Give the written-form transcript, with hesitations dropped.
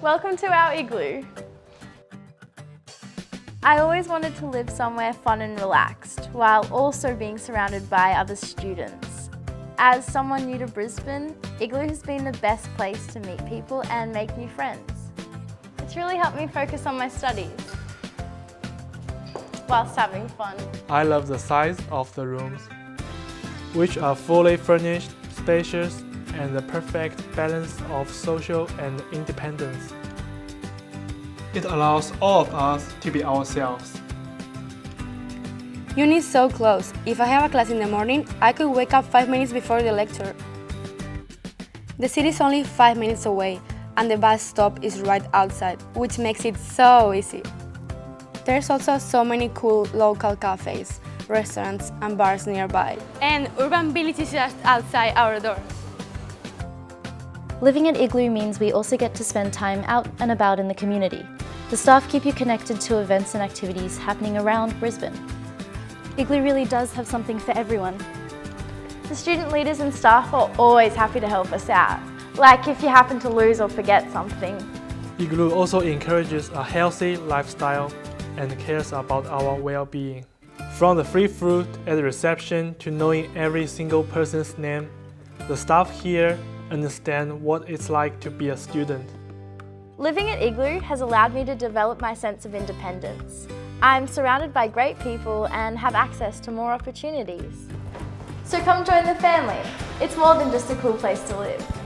Welcome to our igloo. I always wanted to live somewhere fun and relaxed, while also being surrounded by other students. As someone new to Brisbane, Iglu has been the best place to meet people and make new friends. It's really helped me focus on my studies, whilst having fun. I love the size of the rooms, which are fully furnished, spacious, and the perfect balance of social and independence. It allows all of us to be ourselves. Uni is so close. If I have a class in the morning, I could wake up 5 minutes before the lecture. The city is only 5 minutes away, and the bus stop is right outside, which makes it so easy. There's also so many cool local cafes, restaurants, and bars nearby. And urban village is just outside our door. Living at Iglu means we also get to spend time out and about in the community. The staff keep you connected to events and activities happening around Brisbane. Iglu really does have something for everyone. The student leaders and staff are always happy to help us out, like if you happen to lose or forget something. Iglu also encourages a healthy lifestyle and cares about our well-being. From the free fruit at the reception to knowing every single person's name, the staff here understand what it's like to be a student. Living at Iglu has allowed me to develop my sense of independence. I'm surrounded by great people and have access to more opportunities. So come join the family. It's more than just a cool place to live.